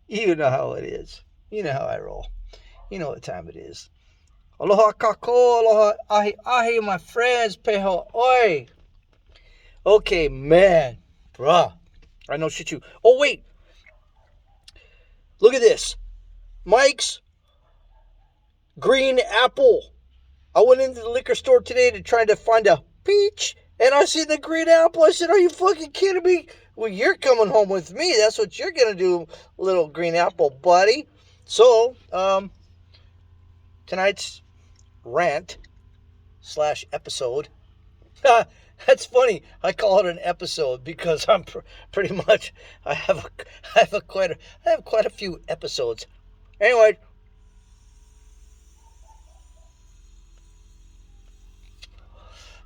You know how it is. You know how I roll. You know what time it is. Aloha kako, aloha ahi ahi, my friends, peho oi. Okay, man. Bruh. I know shit you. Oh, wait. Look at this. Mike's Green Apple. I went into the liquor store today to try to find a peach, and I see the green apple. I said, are you fucking kidding me? Well, you're coming home with me. That's what you're going to do, little green apple buddy. So, tonight's rant slash episode. That's funny. I call it an episode because I'm pretty much I have quite a few episodes. Anyway,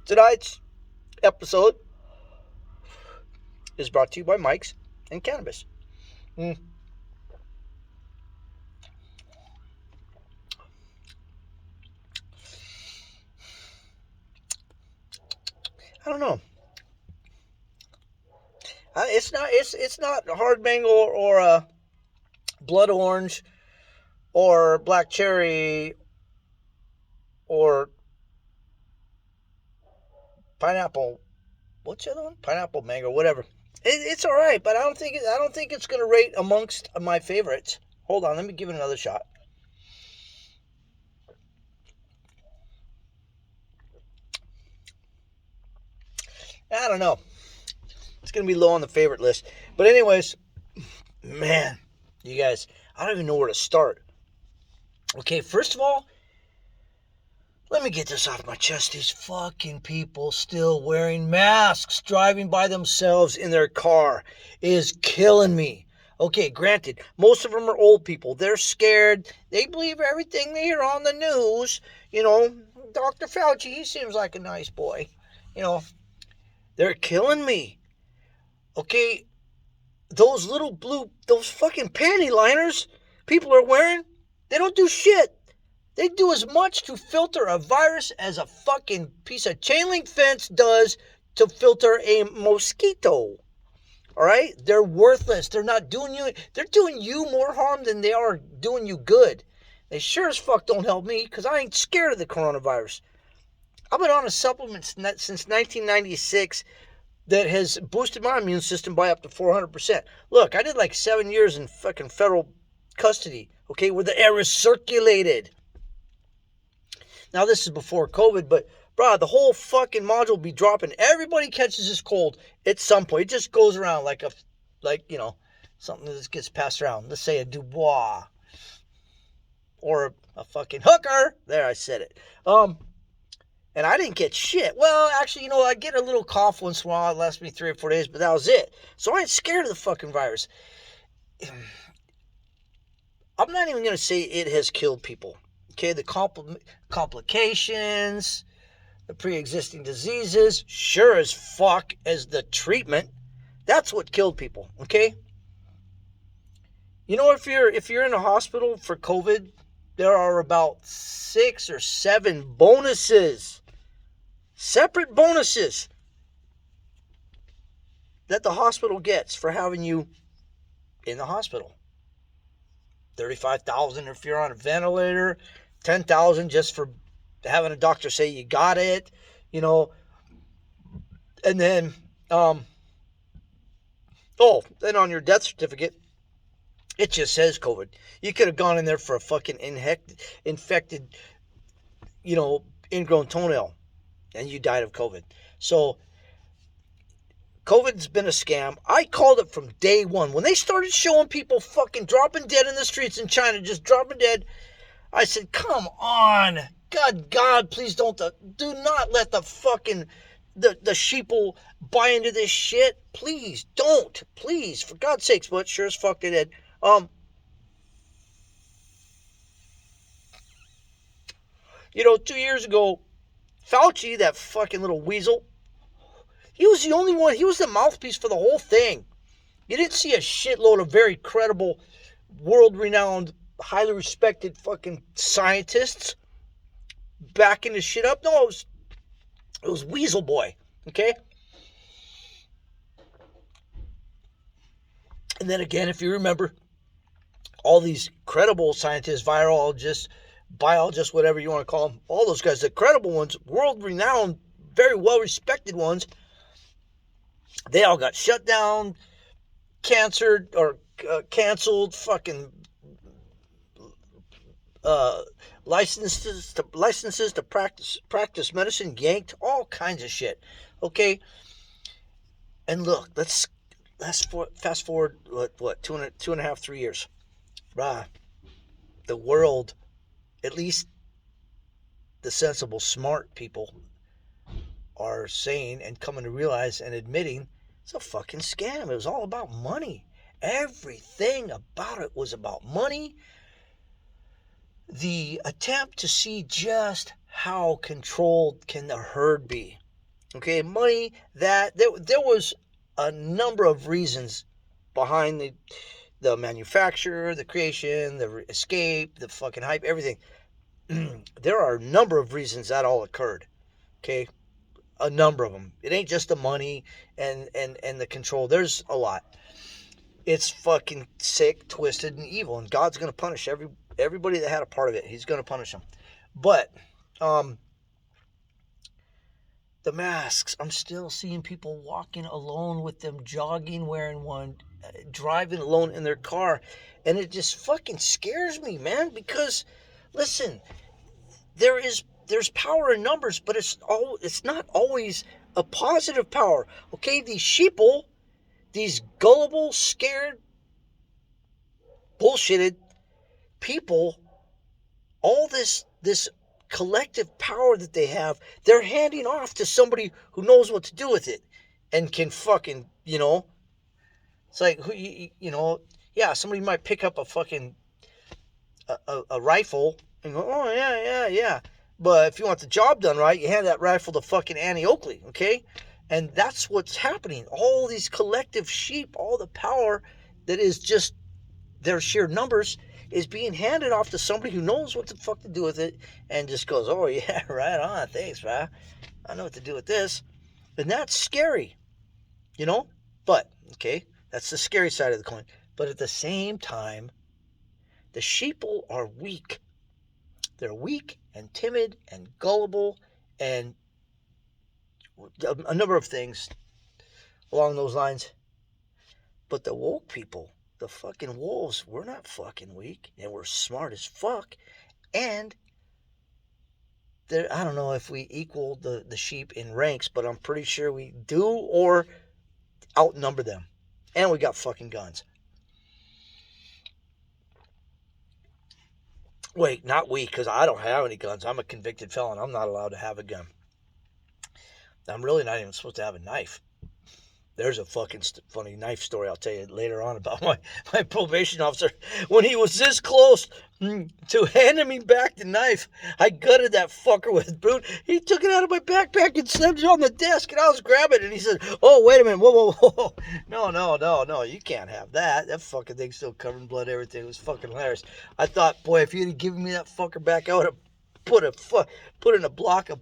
tonight's episode is brought to you by Mike's and Cannabis. Mm. I don't know. It's not hard mango or blood orange or black cherry or pineapple. What's the other one? Pineapple mango, whatever. It's all right, but I don't think it's gonna rate amongst my favorites. Hold on, let me give it another shot. I don't know. It's gonna be low on the favorite list. But anyways, man, you guys, I don't even know where to start. Okay, first of all, let me get this off my chest. These fucking people still wearing masks, driving by themselves in their car is killing me. Okay, granted, most of them are old people. They're scared. They believe everything they hear on the news. You know, Dr. Fauci, he seems like a nice boy. You know, they're killing me. Okay, those those fucking panty liners people are wearing, they don't do shit. They do as much to filter a virus as a fucking piece of chain link fence does to filter a mosquito. All right? They're worthless. They're doing you more harm than they are doing you good. They sure as fuck don't help me because I ain't scared of the coronavirus. I've been on a supplement since 1996 that has boosted my immune system by up to 400%. Look, I did like 7 years in fucking federal custody, okay, where the air is circulated. Now, this is before COVID, but, bro, the whole fucking module be dropping. Everybody catches this cold at some point. It just goes around like something that gets passed around. Let's say a Dubois or a fucking hooker. There, I said it. And I didn't get shit. Well, actually, I get a little cough once in a while. It lasts me 3 or 4 days, but that was it. So I ain't scared of the fucking virus. I'm not even going to say it has killed people. Okay, the complications, the pre-existing diseases, sure as fuck as the treatment. That's what killed people, okay? You know, if you're in a hospital for COVID, there are about 6 or 7 bonuses. Separate bonuses that the hospital gets for having you in the hospital. $35,000 if you're on a ventilator, $10,000 just for having a doctor say you got it, and then then on your death certificate it just says COVID. You could have gone in there for a fucking infected, ingrown toenail, and you died of COVID. So COVID's been a scam. I called it from day one. When they started showing people fucking dropping dead in the streets in China, just dropping dead, I said, come on. God, please do not let the fucking, the sheeple buy into this shit. Please, don't. Please, for God's sakes, but sure as fuck they did. 2 years ago, Fauci, that fucking little weasel, he was the only one. He was the mouthpiece for the whole thing. You didn't see a shitload of very credible, world-renowned, highly respected fucking scientists backing this shit up. No, it was Weasel Boy, okay? And then again, if you remember, all these credible scientists, virologists, biologists, whatever you want to call them, all those guys, the credible ones, world-renowned, very well-respected ones, they all got shut down, canceled, fucking licenses to practice medicine yanked, all kinds of shit. Okay, and look, let's fast forward what 2.5 3 years. The world, at least the sensible, smart people, are saying and coming to realize and admitting it's a fucking scam. It was all about money. Everything about it was about money. The attempt to see just how controlled can the herd be. Okay, money, that there was a number of reasons behind the manufacture, the creation, the escape, the fucking hype, everything. There are a number of reasons that all occurred. Okay, a number of them. It ain't just the money and the control. There's a lot. It's fucking sick, twisted, and evil, and God's gonna punish everybody that had a part of it. He's gonna punish them. But the masks, I'm still seeing people walking alone with them, jogging, wearing one, driving alone in their car, and it just fucking scares me, man. Because, listen, there's power in numbers, but it's not always a positive power. Okay, these sheeple, these gullible, scared, bullshitted people, all this collective power that they have, they're handing off to somebody who knows what to do with it and can fucking, it's like, yeah, somebody might pick up a fucking a rifle and go, oh yeah, but if you want the job done right, you hand that rifle to fucking Annie Oakley. Okay, and that's what's happening. All these collective sheep, all the power that is just their sheer numbers is being handed off to somebody who knows what the fuck to do with it and just goes, oh yeah, right on, thanks, bro. I know what to do with this. And that's scary, But, okay, that's the scary side of the coin. But at the same time, the sheeple are weak. They're weak and timid and gullible and a number of things along those lines. But the woke people, the fucking wolves, we're not fucking weak, and we're smart as fuck. And I don't know if we equal the sheep in ranks, but I'm pretty sure we do or outnumber them. And we got fucking guns. Wait, not we, because I don't have any guns. I'm a convicted felon. I'm not allowed to have a gun. I'm really not even supposed to have a knife. There's a fucking funny knife story I'll tell you later on about my probation officer. When he was this close to handing me back the knife, I gutted that fucker with brute. He took it out of my backpack and slammed it on the desk, and I was grabbing it, and he said, oh, wait a minute, whoa. No, you can't have that. That fucking thing's still covered in blood, everything. It was fucking hilarious. I thought, boy, if you'd have given me that fucker back, I would have put in a block of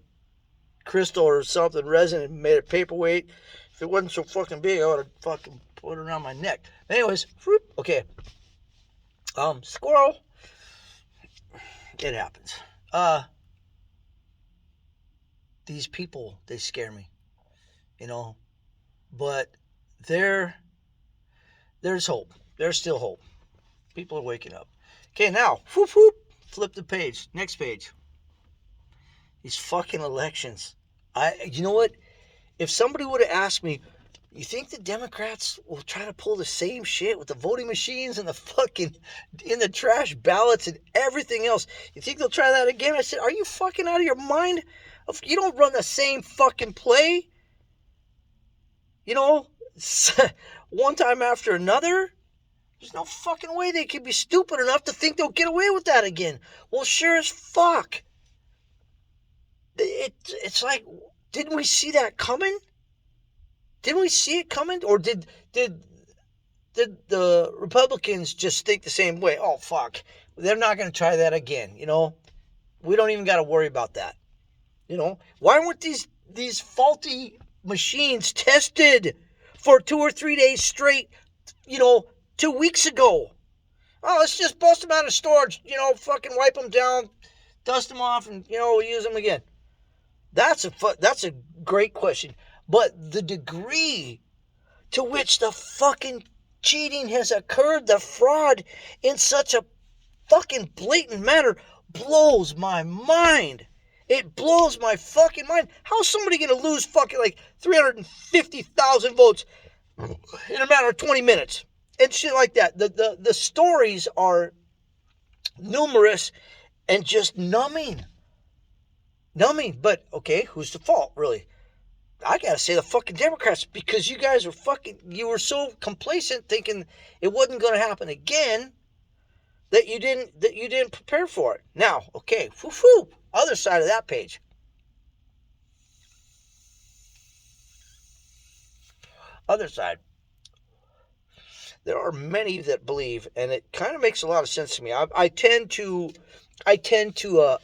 crystal or something, resin, and made it paperweight. If it wasn't so fucking big, I would have fucking put it around my neck. Anyways, okay. Squirrel. It happens. These people, they scare me. But there's hope. There's still hope. People are waking up. Okay, now, flip the page. Next page. These fucking elections. You know what? If somebody would have asked me, you think the Democrats will try to pull the same shit with the voting machines and the fucking in the trash ballots and everything else? You think they'll try that again? I said, are you fucking out of your mind? You don't run the same fucking play. One time after another. There's no fucking way they could be stupid enough to think they'll get away with that again. Well, sure as fuck. It's like, didn't we see that coming? Didn't we see it coming? Or did the Republicans just think the same way? Oh, fuck. They're not going to try that again, We don't even got to worry about that. Why weren't these faulty machines tested for 2 or 3 days straight, 2 weeks ago? Oh, let's just bust them out of storage. Fucking wipe them down, dust them off, and we'll use them again. That's a great question. But the degree to which the fucking cheating has occurred, the fraud in such a fucking blatant manner, blows my mind. It blows my fucking mind. How's somebody gonna lose fucking like 350,000 votes in a matter of 20 minutes? And shit like that. The stories are numerous and just numbing. But okay, who's the fault, really? I gotta say the fucking Democrats, because you guys were so complacent thinking it wasn't gonna happen again that you didn't prepare for it. Now, okay, other side of that page. Other side. There are many that believe, and it kind of makes a lot of sense to me. I tend to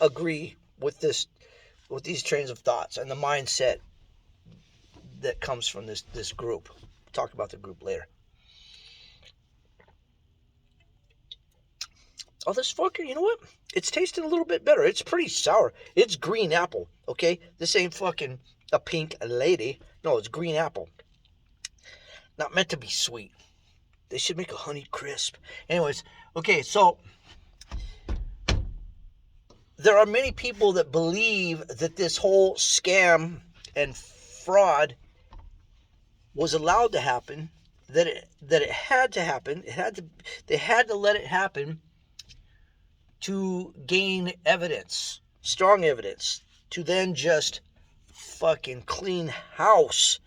agree with these trains of thoughts and the mindset that comes from this group. We'll talk about the group later. Oh, this fucker, you know what? It's tasting a little bit better. It's pretty sour. It's green apple, okay? This ain't fucking a pink lady. No, it's green apple. Not meant to be sweet. They should make a honey crisp. Anyways, okay, so there are many people that believe that this whole scam and fraud was allowed to happen, that it had to happen. They had to let it happen to gain evidence, strong evidence, to then just fucking clean house.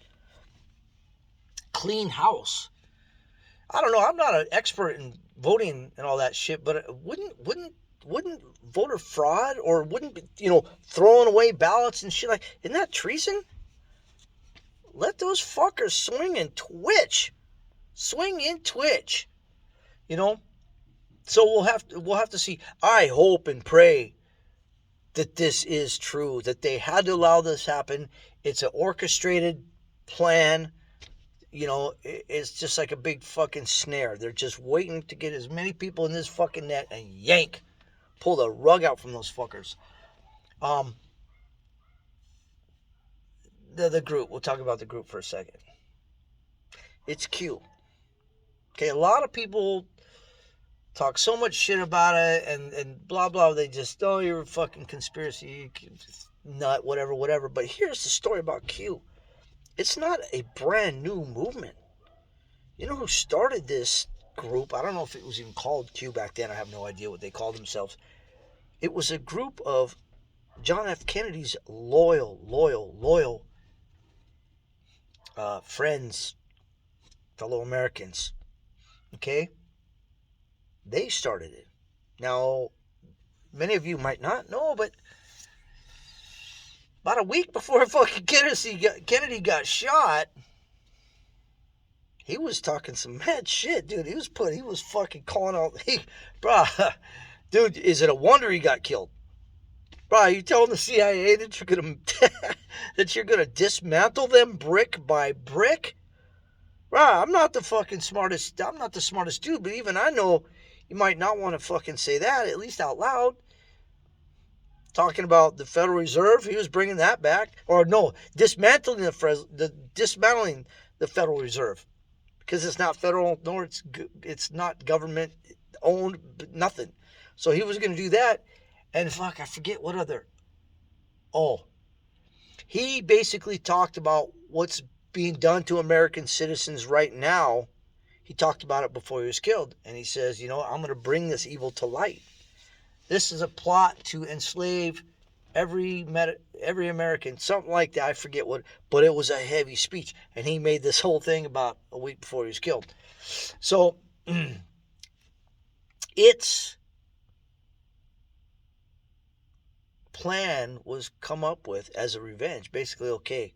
I don't know. I'm not an expert in voting and all that shit, but wouldn't voter fraud, or wouldn't throwing away ballots and shit, like, isn't that treason? Let those fuckers swing and twitch. So we'll have to see. I hope and pray that this is true, that they had to allow this happen. It's an orchestrated plan. It's just like a big fucking snare. They're just waiting to get as many people in this fucking net and pull the rug out from those fuckers. The group. We'll talk about the group for a second. It's Q. Okay, a lot of people talk so much shit about it and blah blah. They just, oh, you're a fucking conspiracy nut, whatever. But here's the story about Q. It's not a brand new movement. You know who started this group? I don't know if it was even called Q back then. I have no idea what they called themselves. It was a group of John F. Kennedy's loyal friends, fellow Americans. Okay? They started it. Now, many of you might not know, but about a week before fucking Kennedy got shot, he was talking some mad shit, dude. He was fucking calling out, bruh, dude, is it a wonder he got killed? Bruh, are you telling the CIA that you're gonna dismantle them brick by brick? Bruh, I'm not the smartest dude, but even I know you might not want to fucking say that, at least out loud. Talking about the Federal Reserve, he was bringing that back. Or no, dismantling the Federal Reserve, because it's not federal, nor it's not government owned, nothing. So he was going to do that, and I forget what other. Oh, he basically talked about what's being done to American citizens right now. He talked about it before he was killed, and he says, I'm going to bring this evil to light. This is a plot to enslave every American, something like that. I forget what, but it was a heavy speech, and he made this whole thing about a week before he was killed. So its plan was come up with as a revenge. Basically, okay,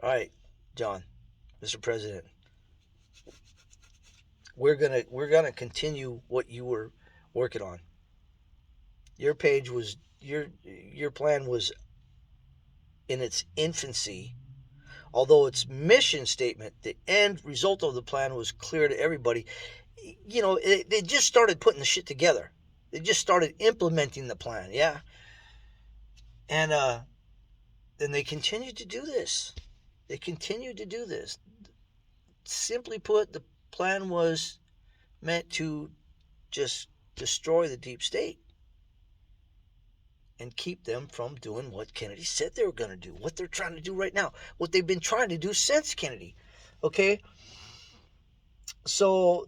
all right, John, Mr. President, we're gonna continue what you were working on. Your plan was in its infancy, although its mission statement, the end result of the plan, was clear to everybody. they just started putting the shit together. They just started implementing the plan, yeah. And then they continued to do this. They continued to do this. Simply put, the plan was meant to just destroy the deep state and keep them from doing what Kennedy said they were going to do, what they're trying to do right now, what they've been trying to do since Kennedy. Okay? So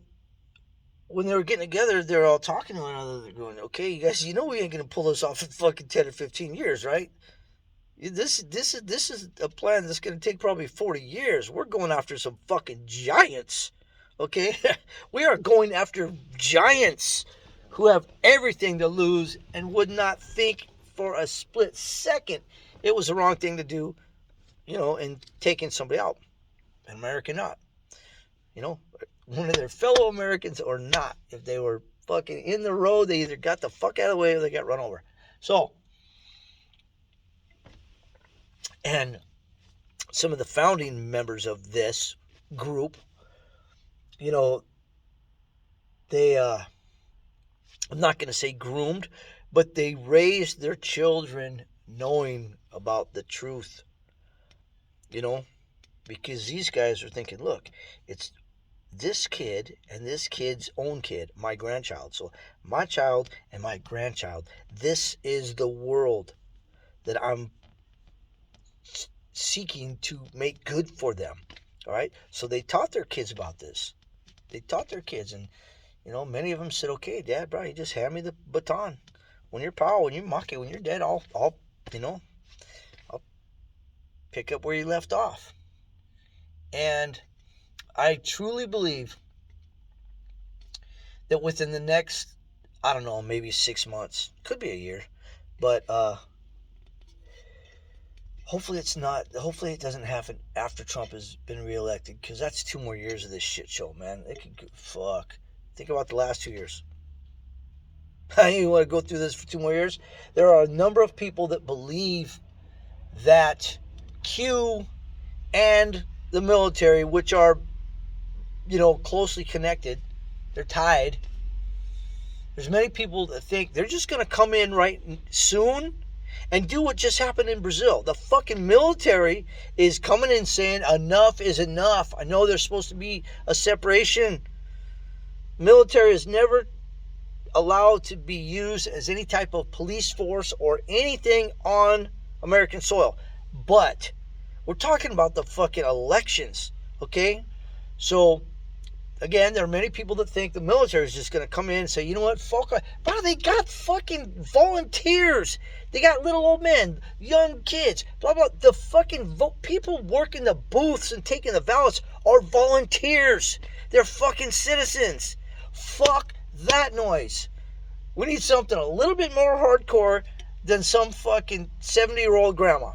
when they were getting together, they're all talking to one another. They're going, okay, you guys, we ain't going to pull this off in fucking 10 or 15 years, right? This is a plan that's going to take probably 40 years. We're going after some fucking giants, okay? We are going after giants who have everything to lose and would not think for a split second it was the wrong thing to do, in taking somebody out, an American not, one of their fellow Americans or not. If they were fucking in the road, they either got the fuck out of the way or they got run over. So, and some of the founding members of this group, they, I'm not going to say groomed, but they raised their children knowing about the truth, because these guys are thinking, look, it's this kid and this kid's own kid, my grandchild. So my child and my grandchild, this is the world that I'm seeking to make good for them. All right. So they taught their kids about this. They taught their kids, and many of them said, okay, Dad, bro, you just hand me the baton. When you're power, when you're Maki, when you're dead, I'll pick up where you left off. And I truly believe that within the next, I don't know, maybe 6 months, could be a year, but hopefully it doesn't happen after Trump has been reelected, because that's 2 more years of this shit show, man. Fuck. Think about the last 2 years. You want to go through this for 2 more years? There are a number of people that believe that Q and the military, which are, closely connected, they're tied. There's many people that think they're just going to come in right soon and do what just happened in Brazil. The fucking military is coming in saying enough is enough. I know there's supposed to be a separation. Military is never allowed to be used as any type of police force or anything on American soil. But we're talking about the fucking elections, okay? So, again, there are many people that think the military is just going to come in and say, you know what, fuck, bro, they got fucking volunteers. They got little old men, young kids, blah, blah. The fucking people working the booths and taking the ballots are volunteers. They're fucking citizens. Fuck that noise. We need something a little bit more hardcore than some fucking 70-year-old grandma.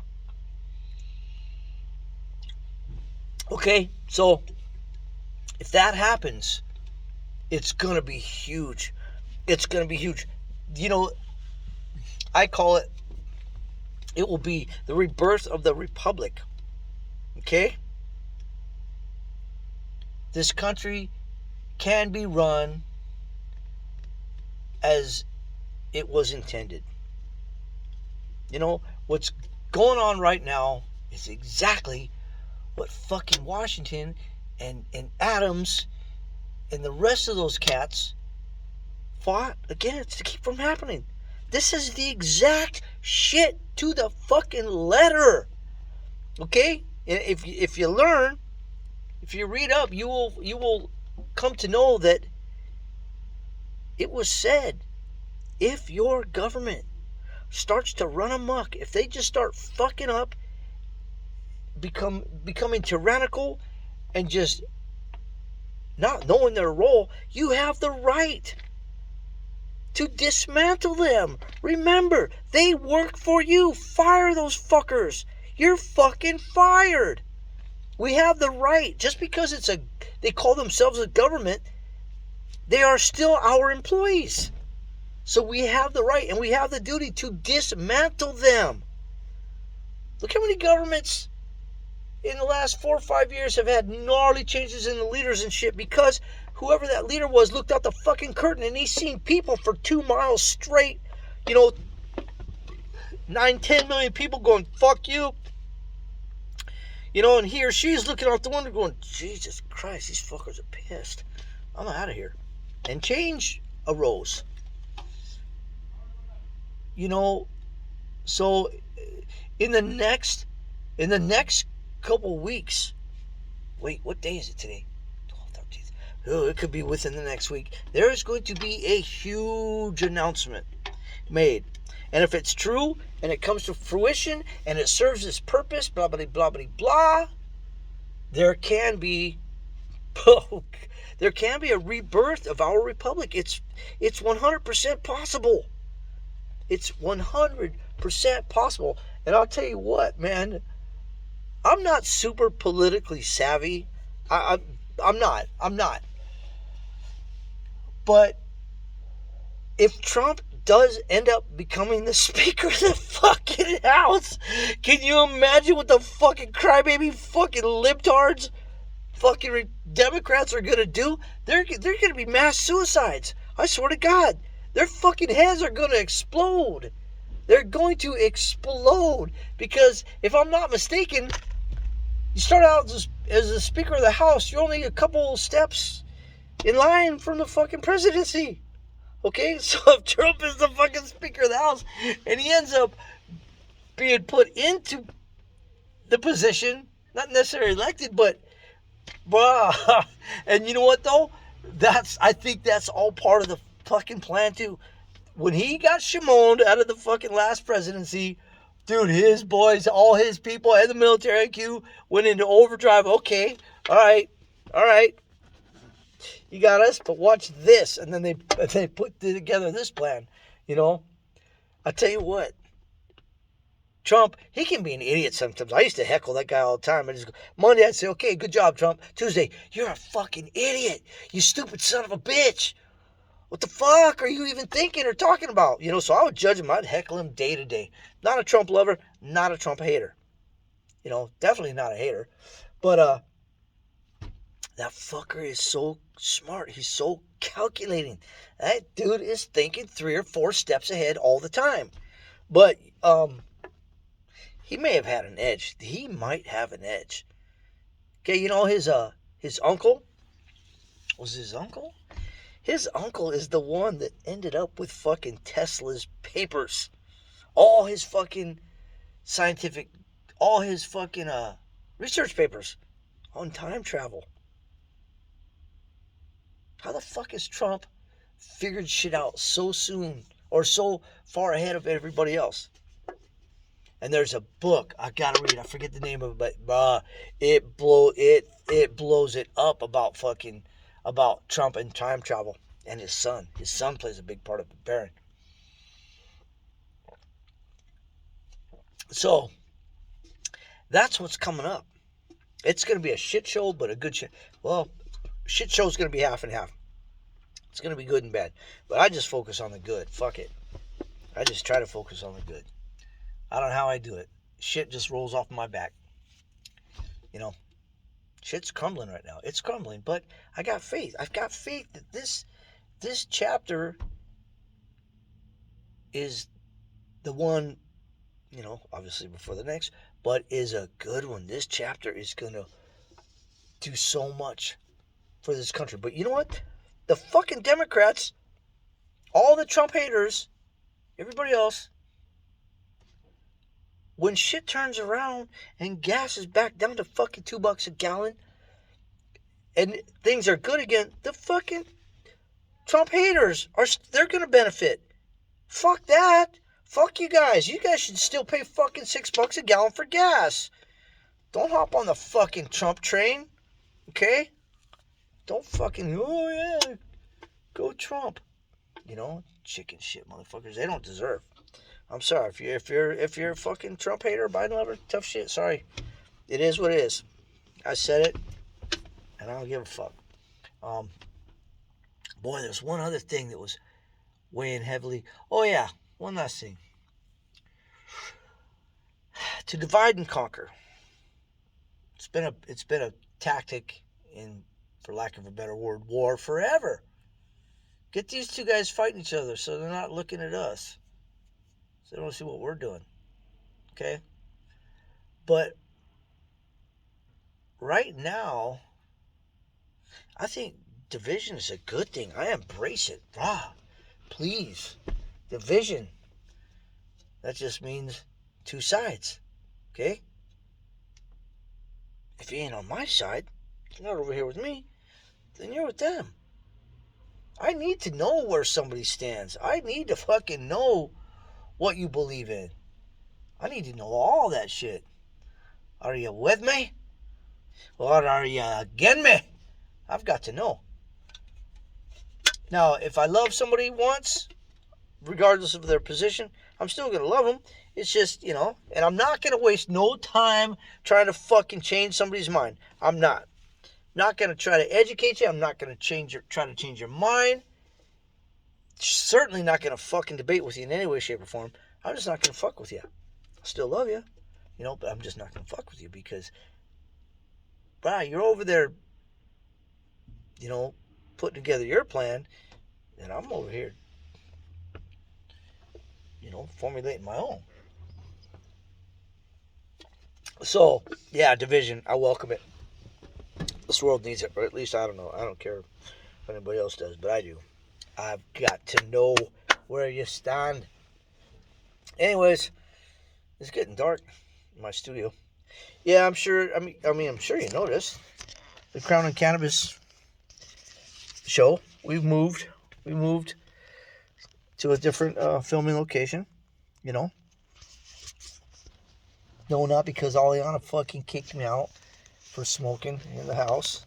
Okay, so if that happens, it's going to be huge. It's going to be huge. I call it will be the rebirth of the Republic. Okay? This country can be run as it was intended. What's going on right now is exactly what fucking Washington and Adams and the rest of those cats fought against to keep from happening. This is the exact shit to the fucking letter. Okay? If you learn, if you read up, you will come to know that it was said, if your government starts to run amok, if they just start fucking up, becoming tyrannical and just not knowing their role, you have the right to dismantle them. Remember, they work for you. Fire those fuckers. You're fucking fired. We have the right. Just because they call themselves a government, they are still our employees. So we have the right and we have the duty to dismantle them. Look how many governments in the last 4 or 5 years have had gnarly changes in the leaders and shit because whoever that leader was looked out the fucking curtain and he's seen people for 2 miles straight, 9-10 million people going, fuck you. And he or she's looking out the window going, Jesus Christ, these fuckers are pissed. I'm out of here. And change arose. So in the next couple weeks, wait, what day is it today? 13th. Oh, it could be within the next week. There is going to be a huge announcement made. And if it's true and it comes to fruition and it serves its purpose, blah, blah, blah, blah, blah, there can be a rebirth of our republic. It's 100% possible. It's 100% possible. And I'll tell you what, man, I'm not super politically savvy. I'm not. But if Trump does end up becoming the Speaker of the fucking House, can you imagine what the fucking crybaby fucking libtards, fucking Democrats are gonna do? They're gonna be mass suicides. I swear to God, their fucking heads are gonna explode. They're going to explode because if I'm not mistaken, you start out as the Speaker of the House, you're only a couple steps in line from the fucking presidency. Okay, so if Trump is the fucking Speaker of the House and he ends up being put into the position, not necessarily elected, but and you know what though? I think that's all part of the fucking plan too. When he got shamoned out of the fucking last presidency, dude, his boys, all his people, and the military IQ went into overdrive. Okay, all right. You got us, but watch this. And then they put together this plan, I tell you what, Trump, he can be an idiot sometimes. I used to heckle that guy all the time. Monday I'd say, okay, good job, Trump. Tuesday, you're a fucking idiot. You stupid son of a bitch. What the fuck are you even thinking or talking about? So I would judge him. I'd heckle him day to day. Not a Trump lover, not a Trump hater. Definitely not a hater. But that fucker is so smart. He's so calculating. That dude is thinking 3 or 4 steps ahead all the time. But he may have had an edge. He might have an edge. Okay, his uncle was his uncle? His uncle is the one that ended up with fucking Tesla's papers. All his fucking scientific, all his fucking research papers on time travel. How the fuck has Trump figured shit out so soon or so far ahead of everybody else? And there's a book I gotta read. I forget the name of it, but it blows it up about Trump and time travel and his son. His son plays a big part of preparing. So that's what's coming up. It's gonna be a shit show, but a good shit. Well, shit show's gonna be half and half. It's gonna be good and bad, but I just focus on the good. Fuck it. I just try to focus on the good. I don't know how I do it. Shit just rolls off my back. Shit's crumbling right now. It's crumbling, but I got faith. I've got faith that this chapter is the one, obviously before the next, but is a good one. This chapter is going to do so much for this country. But you know what? The fucking Democrats, all the Trump haters, everybody else, when shit turns around and gas is back down to fucking $2 a gallon and things are good again, the fucking Trump haters they're gonna benefit. Fuck that. Fuck you guys. You guys should still pay fucking $6 a gallon for gas. Don't hop on the fucking Trump train. Okay? Don't fucking, oh yeah, go Trump. Chicken shit motherfuckers. They don't deserve. I'm sorry if you're a fucking Trump hater, Biden lover, tough shit. Sorry, it is what it is. I said it, and I don't give a fuck. Boy, there's one other thing that was weighing heavily. Oh yeah, one last thing. To divide and conquer. It's been a tactic in, for lack of a better word, war forever. Get these two guys fighting each other so they're not looking at us. So they don't see what we're doing. Okay? But right now, I think division is a good thing. I embrace it. Please. Division. That just means two sides. Okay? If you ain't on my side, you're not over here with me, then you're with them. I need to know where somebody stands. I need to fucking know what you believe in. I need to know all that shit. Are you with me? Or are you against me? I've got to know. Now, if I love somebody once, regardless of their position, I'm still going to love them. It's just, and I'm not going to waste no time trying to fucking change somebody's mind. I'm not. Not going to try to educate you. I'm not going to try to change your mind. Certainly not going to fucking debate with you in any way, shape, or form. I'm just not going to fuck with you. I still love you, but I'm just not going to fuck with you because, you're over there, putting together your plan, and I'm over here, formulating my own. So, yeah, division. I welcome it. This world needs it, or at least I don't know. I don't care if anybody else does, but I do. I've got to know where you stand. Anyways, it's getting dark in my studio. Yeah, I'm sure. I'm sure you noticed the Crown and Cannabis show. We moved to a different filming location. No, not because Aliana fucking kicked me out for smoking in the house.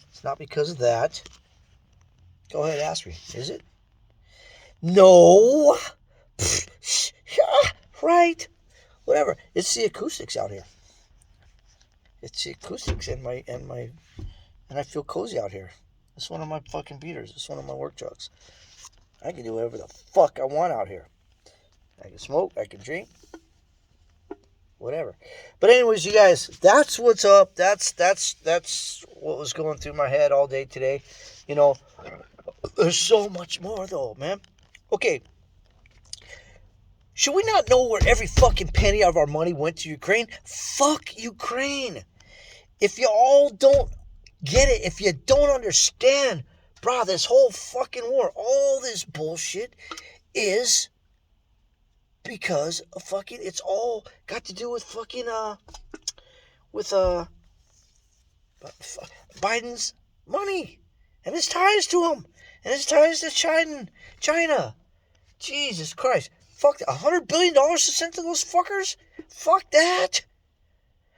It's not because of that. Go ahead, ask me. Is it? No. Right. Whatever. It's the acoustics out here. It's the acoustics and I feel cozy out here. It's one of my fucking beaters. It's one of my work trucks. I can do whatever the fuck I want out here. I can smoke. I can drink. Whatever. But anyways, you guys, that's what's up. That's what was going through my head all day today. There's so much more though, man. Okay. Should we not know where every fucking penny of our money went to Ukraine? Fuck Ukraine. If you all don't get it, if you don't understand, this whole fucking war, all this bullshit is because of fucking, it's all got to do with fucking, Biden's money and his ties to him and his ties to China. Jesus Christ. Fuck that. $100 billion to send to those fuckers? Fuck that.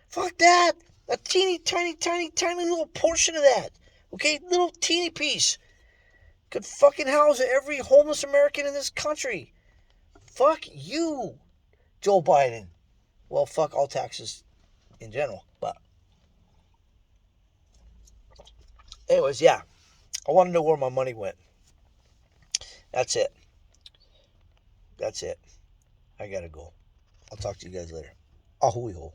Fuck that. A teeny, tiny, tiny, tiny little portion of that. Okay? Little teeny piece. Could fucking house every homeless American in this country. Fuck you, Joe Biden. Well, fuck all taxes in general. But anyways, yeah. I want to know where my money went. That's it. I gotta go. I'll talk to you guys later. Ahui ho.